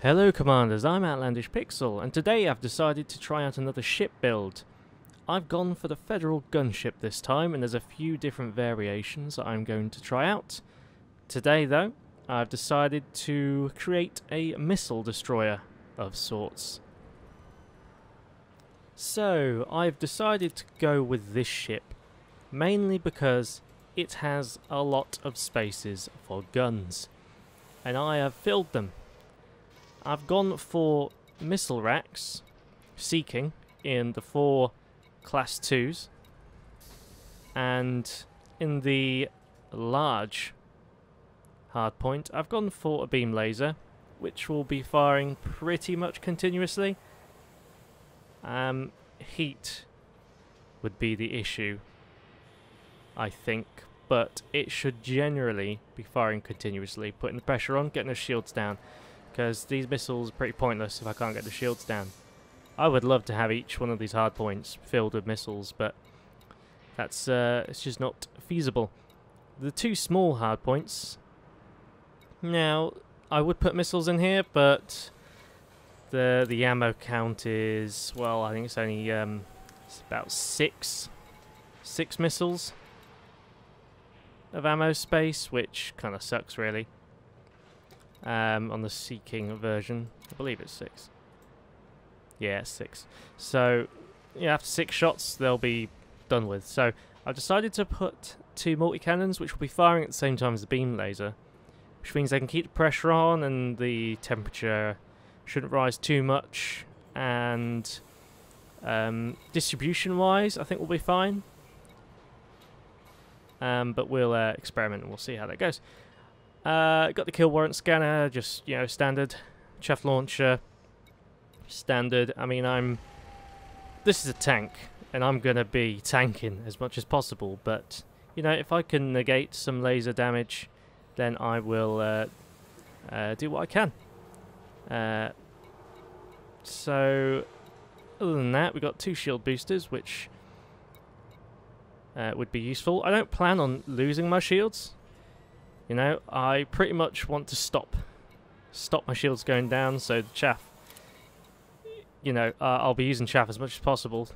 Hello Commanders, I'm Outlandish Pixel, and today I've decided to try out another ship build. I've gone for the Federal gunship this time, and there's a few different variations I'm going to try out. Today though, I've decided to create a missile destroyer of sorts. So, I've decided to go with this ship, mainly because it has a lot of spaces for guns, and I have filled them. I've gone for missile racks, Seeking, in the 4 Class 2s, and in the large hardpoint, I've gone for a beam laser, which will be firing pretty much continuously. Heat would be the issue, I think, but it should generally be firing continuously, putting the pressure on, getting the shields down. Because these missiles are pretty pointless if I can't get the shields down. I would love to have each one of these hardpoints filled with missiles, but that's it's just not feasible. The 2 small hardpoints. Now, I would put missiles in here, but the ammo count is, well, I think it's only it's about 6 missiles of ammo space, which kind of sucks, really. On the Seeking version, I believe it's 6. Yeah, 6. So, yeah, after 6 shots, they'll be done with. So, I've decided to put 2 multi-cannons, which will be firing at the same time as the beam laser, which means they can keep the pressure on and the temperature shouldn't rise too much. And distribution-wise, I think we'll be fine. But we'll experiment and we'll see how that goes. Got the kill warrant scanner, just, standard. Chaff launcher, standard. I mean, this is a tank, and I'm going to be tanking as much as possible, but, if I can negate some laser damage, then I will do what I can. So, other than that, we've got 2 shield boosters, which would be useful. I don't plan on losing my shields. I pretty much want to stop my shields going down, so the chaff, I'll be using chaff as much as possible.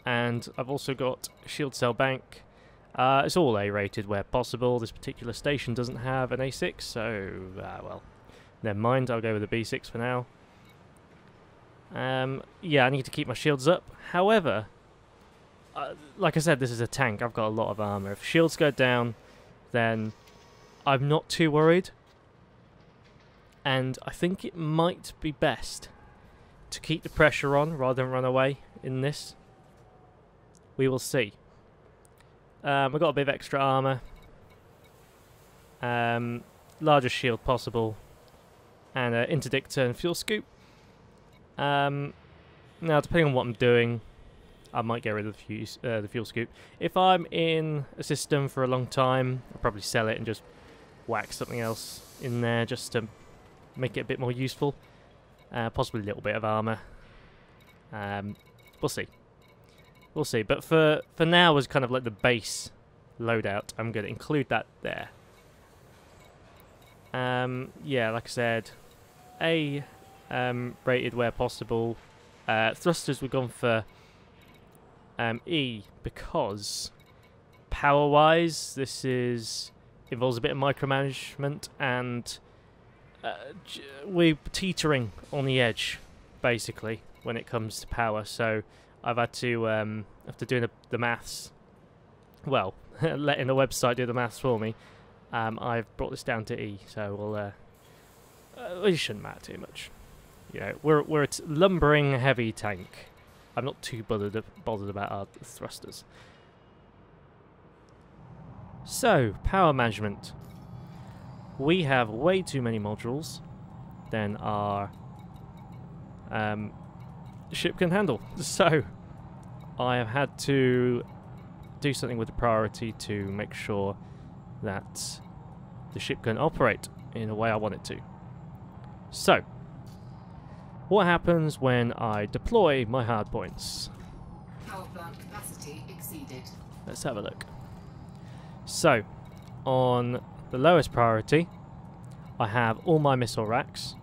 And I've also got shield cell bank. It's all A-rated where possible. This particular station doesn't have an A6, so, well, never mind, I'll go with a B6 for now. Yeah, I need to keep my shields up. However, like I said, this is a tank. I've got a lot of armor. If shields go down, then I'm not too worried, and I think it might be best to keep the pressure on rather than run away in this. We will see. We've got a bit of extra armor, largest shield possible, and interdictor and fuel scoop. Now, depending on what I'm doing, I might get rid of the fuel scoop. If I'm in a system for a long time, I'll probably sell it and just whack something else in there just to make it a bit more useful. Possibly a little bit of armor. We'll see. We'll see. But for now, as kind of like the base loadout, I'm going to include that there. Yeah, like I said, A rated where possible. Thrusters, we've gone for E because power-wise, this involves a bit of micromanagement, and we're teetering on the edge, basically, when it comes to power. So I've had to, after doing the maths, well, letting the website do the maths for me, I've brought this down to E. So it shouldn't matter too much. We're a lumbering heavy tank. I'm not too bothered about our thrusters. So, power management. We have way too many modules than our ship can handle. So, I have had to do something with the priority to make sure that the ship can operate in a way I want it to. So, what happens when I deploy my hardpoints? Power plant capacity exceeded. Let's have a look. So, on the lowest priority, I have all my missile racks,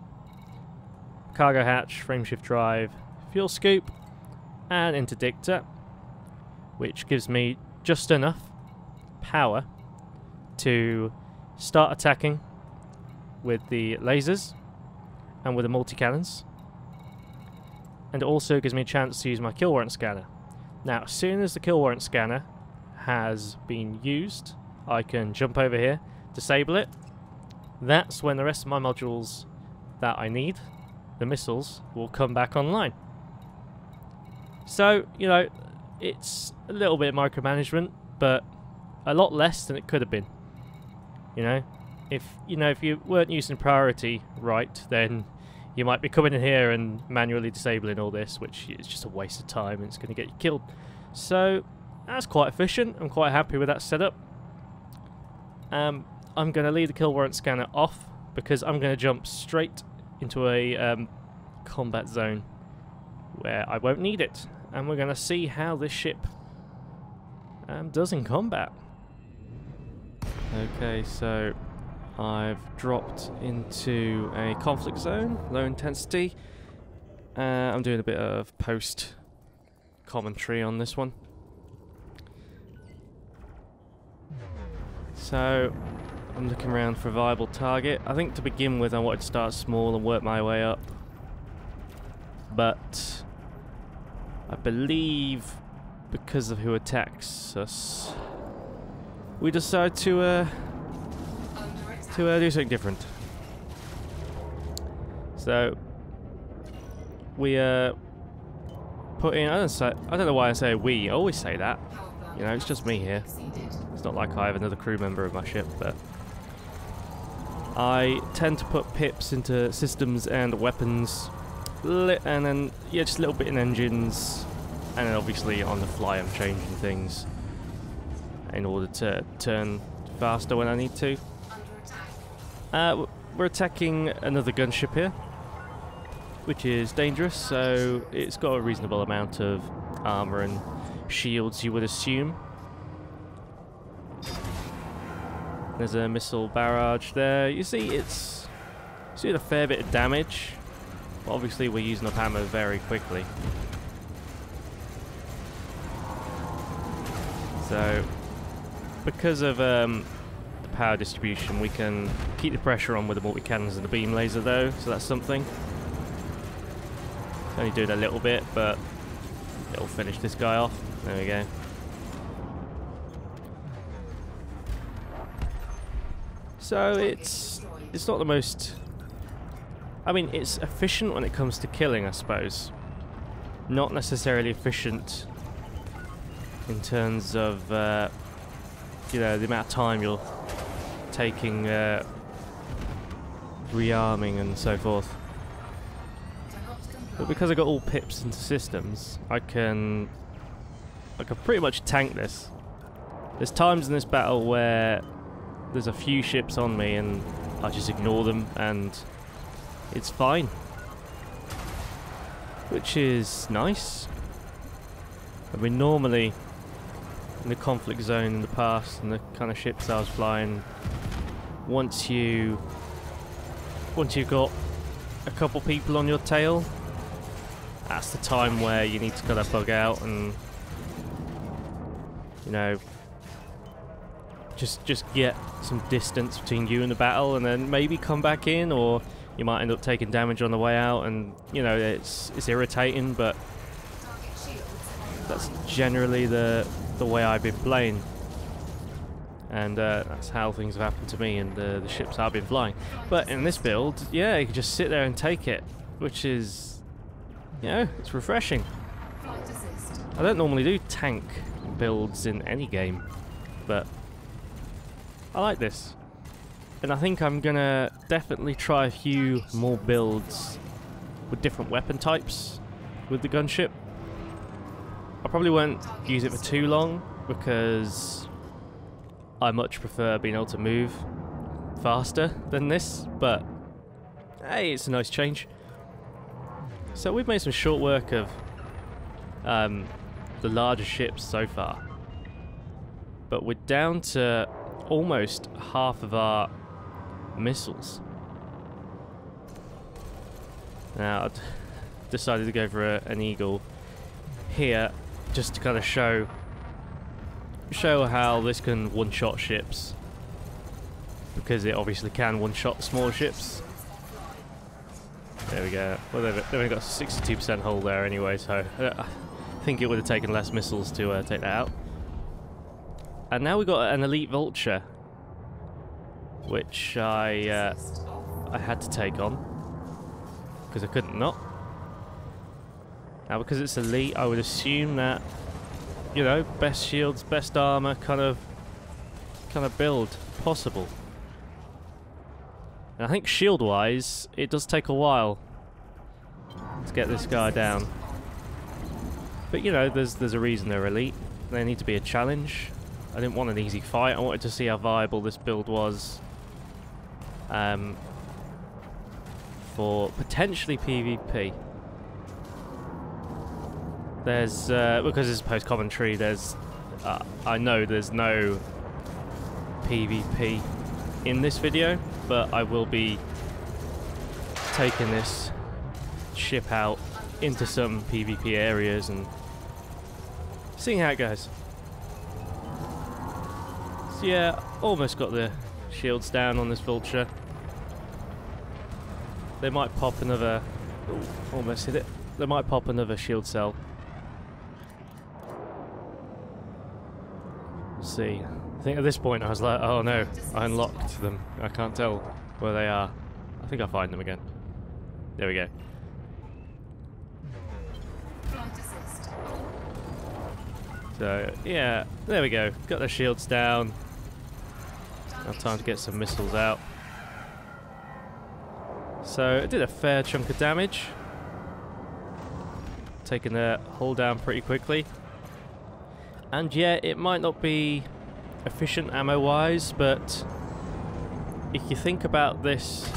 cargo hatch, frameshift drive, fuel scoop, and interdictor, which gives me just enough power to start attacking with the lasers and with the multi-cannons, and it also gives me a chance to use my kill warrant scanner. Now, as soon as the kill warrant scanner has been used, I can jump over here, disable it. That's when the rest of my modules that I need, the missiles, will come back online. So, you know, it's a little bit of micromanagement, but a lot less than it could have been. You know, if you weren't using priority right, then you might be coming in here and manually disabling all this, which is just a waste of time and it's going to get you killed. So that's quite efficient. I'm quite happy with that setup. I'm going to leave the kill warrant scanner off because I'm going to jump straight into a combat zone where I won't need it, and we're going to see how this ship does in combat. Okay, so I've dropped into a conflict zone, low intensity. I'm doing a bit of post commentary on this one. So I'm looking around for a viable target. I think to begin with I wanted to start small and work my way up, but I believe because of who attacks us, we decide to do something different. So we put in. I don't know why I say we. I always say that. You know, it's just me here. It's not like I have another crew member of my ship, but I tend to put pips into systems and weapons, and then yeah, just a little bit in engines, and then obviously on the fly I'm changing things in order to turn faster when I need to. We're attacking another gunship here, which is dangerous, so it's got a reasonable amount of armor and shields, you would assume. There's a missile barrage there. You see, it's doing a fair bit of damage, but obviously we're using up ammo very quickly. So, because of the power distribution, we can keep the pressure on with the multi-cannons and the beam laser though, so that's something. It's only doing a little bit, but it'll finish this guy off. There we go. So it's not the most... I mean, it's efficient when it comes to killing, I suppose. Not necessarily efficient in terms of, you know, the amount of time you're taking rearming and so forth. But because I got all pips into systems, I can pretty much tank this. There's times in this battle where there's a few ships on me and I just ignore them and it's fine, which is nice. I mean, normally in the conflict zone in the past and the kind of ships I was flying, once you've got a couple people on your tail, that's the time where you need to kind of bug out and, you know, just get some distance between you and the battle, and then maybe come back in, or you might end up taking damage on the way out, and you know, it's irritating, but that's generally the way I've been playing, and that's how things have happened to me and the ships I've been flying. But in this build, yeah, you can just sit there and take it, which is, you know, it's refreshing. I don't normally do tank builds in any game, but I like this. And I think I'm gonna definitely try a few more builds with different weapon types with the gunship. I probably won't use it for too long because I much prefer being able to move faster than this, but hey, it's a nice change. So we've made some short work of the larger ships so far, but we're down to almost half of our missiles. Now, I'd decided to go for an Eagle here, just to kind of show how this can one-shot ships, because it obviously can one-shot smaller ships. There we go. Well, they've only got a 62% hull there anyway, so I think it would have taken less missiles to take that out. And now we've got an elite vulture, which I had to take on because I couldn't not. Now, because it's elite, I would assume that, you know, best shields, best armor kind of build possible. And I think shield-wise, it does take a while to get this guy down. But you know, there's a reason they're elite. They need to be a challenge. I didn't want an easy fight. I wanted to see how viable this build was for potentially PvP. There's because it's post-commentary. There's I know there's no PvP in this video, but I will be taking this ship out into some PvP areas and seeing how it goes. So yeah, almost got the shields down on this vulture. They might pop another... Ooh, almost hit it. They might pop another shield cell. We'll see. I think at this point I was like, oh no, I unlocked them. I can't tell where they are. I think I'll find them again. There we go. So, yeah, there we go. Got their shields down. Now time to get some missiles out. So, it did a fair chunk of damage. Taking their hull down pretty quickly. And yeah, it might not be efficient ammo-wise, but if you think about this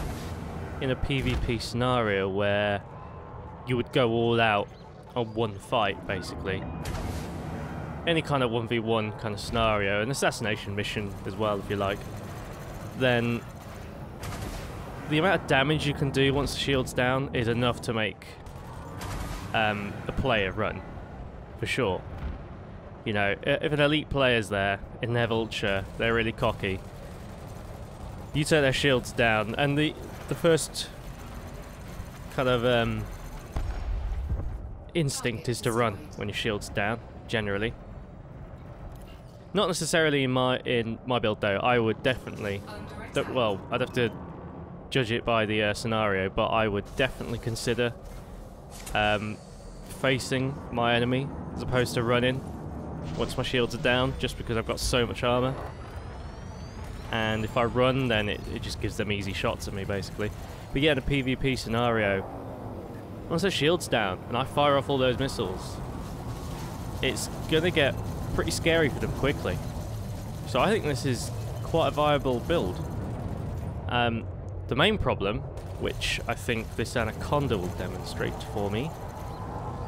in a PvP scenario where you would go all out on one fight, basically. Any kind of 1v1 kind of scenario, an assassination mission as well, if you like, then the amount of damage you can do once the shield's down is enough to make a player run, for sure. You know, if an elite player's there in their vulture, they're really cocky. You take their shields down, and the first kind of instinct is to run when your shield's down, generally. Not necessarily in my build though. I would definitely, well, I'd have to judge it by the scenario, but I would definitely consider facing my enemy as opposed to running once my shields are down, just because I've got so much armor. And if I run, then it just gives them easy shots at me, basically. But yeah, in a PvP scenario, once the shield's down and I fire off all those missiles, it's gonna get pretty scary for them quickly. So I think this is quite a viable build. The main problem, which I think this Anaconda will demonstrate for me,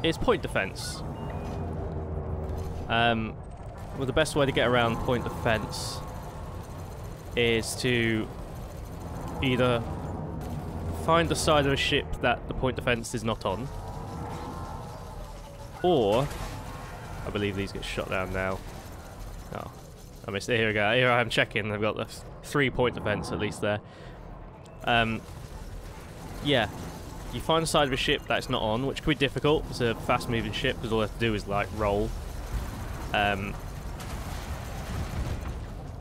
is point defense. Well, the best way to get around point defense is to either find the side of a ship that the point defense is not on, or I believe these get shot down now. Oh, I missed it. Here we go. Here I am checking. I've got the 3-point defense at least there. Yeah, you find the side of a ship that's not on, which could be difficult. It's a fast-moving ship because all they have to do is like roll.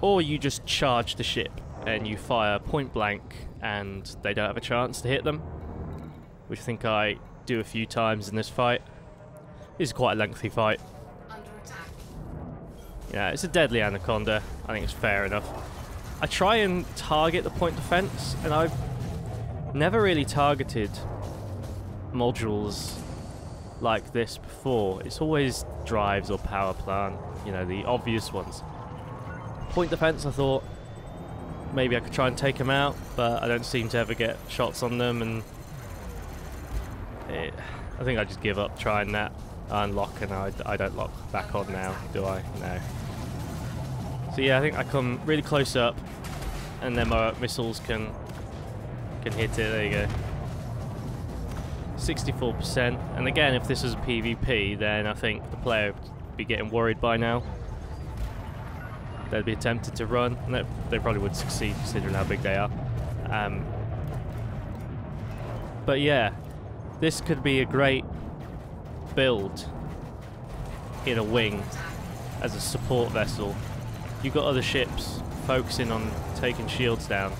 Or you just charge the ship and you fire point blank and they don't have a chance to hit them, which I think I do a few times in this fight. This is quite a lengthy fight. Yeah, it's a deadly Anaconda. I think it's fair enough. I try and target the point defense, and I've never really targeted modules like this before. It's always drives or power plant, you know, the obvious ones. Point defense, I thought maybe I could try and take them out, but I don't seem to ever get shots on them, and I think I just give up trying that. I unlock, and I don't lock back on now, do I? No. So yeah, I think I come really close up, and then my missiles can hit it. There you go. 64%. And again, if this was a PvP, then I think the player would be getting worried by now. They'd be tempted to run, and they probably would succeed considering how big they are. But yeah, this could be a great build in a wing as a support vessel. You've got other ships focusing on taking shields down,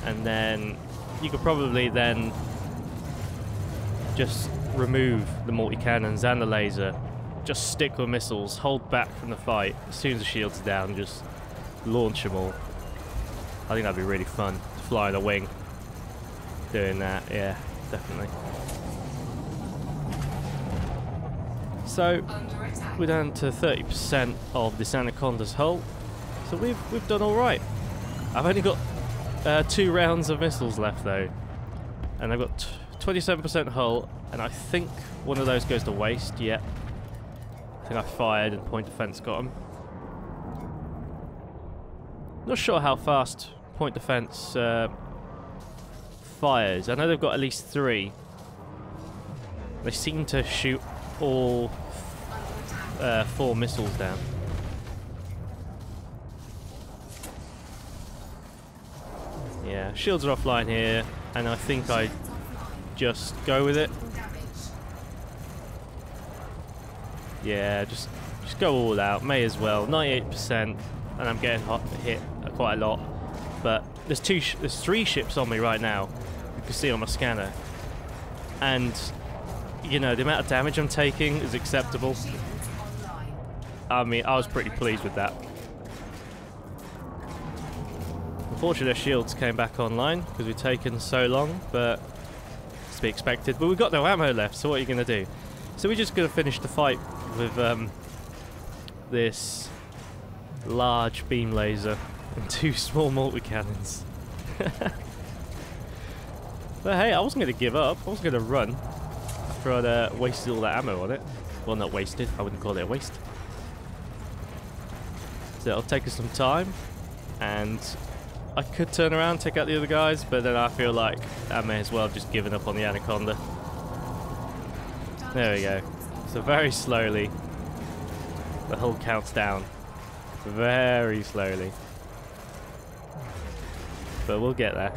and then you could probably then just remove the multi-cannons and the laser, just stick with missiles, hold back from the fight. As soon as the shields are down, just launch them all. I think that'd be really fun to fly in a wing doing that. Yeah, definitely. So we're down to 30% of this Anaconda's hull, so we've done all right. I've only got 2 rounds of missiles left though, and I've got 27% hull, and I think one of those goes to waste. Yeah, I think I fired and point defense got him. Not sure how fast point defense fires. I know they've got at least 3. They seem to shoot all 4 missiles down. Yeah, shields are offline here, and I think I just go with it. Yeah, just go all out. May as well. 98%, and I'm getting hit quite a lot. But there's 3 ships on me right now. You can see on my scanner, and you know the amount of damage I'm taking is acceptable. I mean, I was pretty pleased with that. Unfortunately, their shields came back online because we've taken so long, but it's to be expected. But we've got no ammo left, so what are you going to do? So we're just going to finish the fight with this large beam laser and 2 small multi-cannons. But hey, I wasn't going to give up. I wasn't going to run after I'd wasted all that ammo on it. Well, not wasted. I wouldn't call it a waste. So it'll take us some time, and I could turn around and take out the other guys, but then I feel like I may as well have just given up on the Anaconda. There we go. So very slowly, the hull counts down. Very slowly. But we'll get there.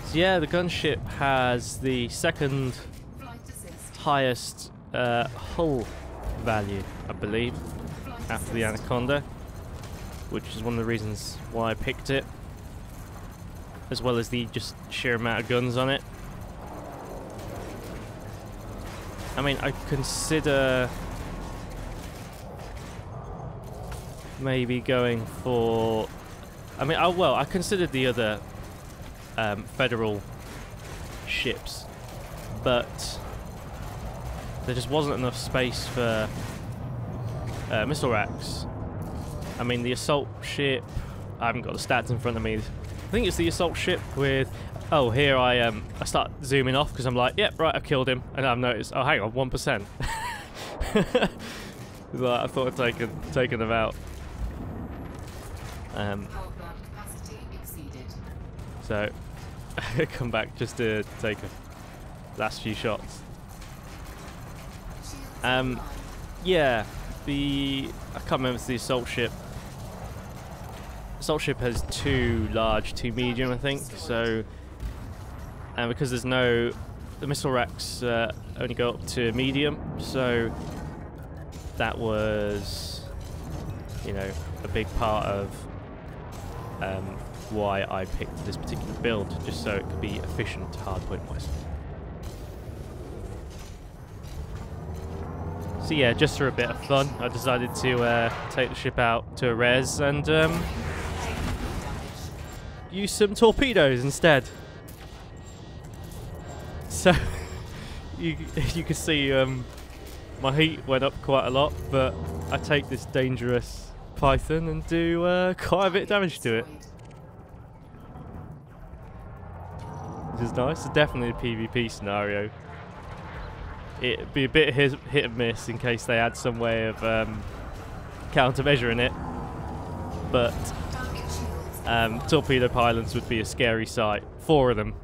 So yeah, the gunship has the 2nd highest hull value, I believe, after the Anaconda, which is one of the reasons why I picked it, as well as the just sheer amount of guns on it. I mean, I consider maybe going for... I mean, I considered the other Federal ships, but there just wasn't enough space for missile racks. I mean, the assault ship, I haven't got the stats in front of me. I think it's the assault ship with... Oh, here I start zooming off because I'm like, yep, right, I've killed him. And I've noticed, oh, hang on, 1%. Like, I thought I'd taken them out. So, I come back just to take a last few shots. Yeah, I can't remember if it's the assault ship. Assault ship has 2 large, 2 medium, I think. So, and because there's no, the missile racks only go up to medium. So that was, you know, a big part of why I picked this particular build, just so it could be efficient hardpoint wise. So yeah, just for a bit of fun, I decided to take the ship out to a res and use some torpedoes instead. So you can see my heat went up quite a lot, but I take this dangerous Python and do quite a bit of damage to it. Which is nice. It's definitely a PvP scenario. It'd be a bit hit and miss in case they had some way of countermeasuring it, but torpedo pylons would be a scary sight. 4 of them.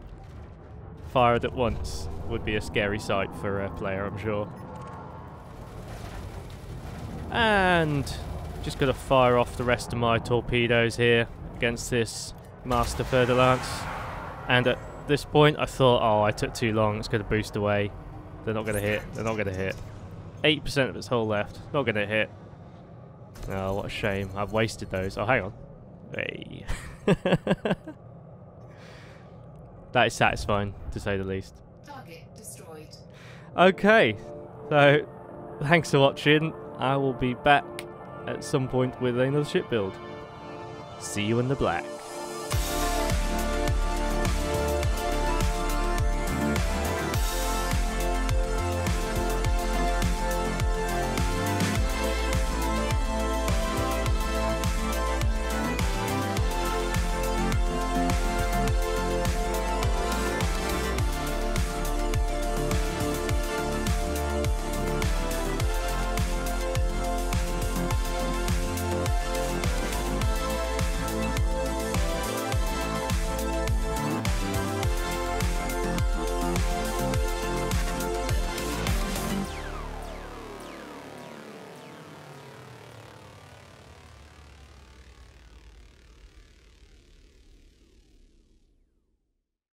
fired at once would be a scary sight for a player, I'm sure. And just going to fire off the rest of my torpedoes here against this Master Fer-de-Lance. And at this point I thought, oh, I took too long, it's going to boost away. They're not going to hit, they're not going to hit. 8% of its hull left, not going to hit. Oh, what a shame, I've wasted those. Oh, hang on. Hey. That is satisfying, to say the least. Target destroyed. Okay, so thanks for watching. I will be back at some point with another ship build. See you in the black.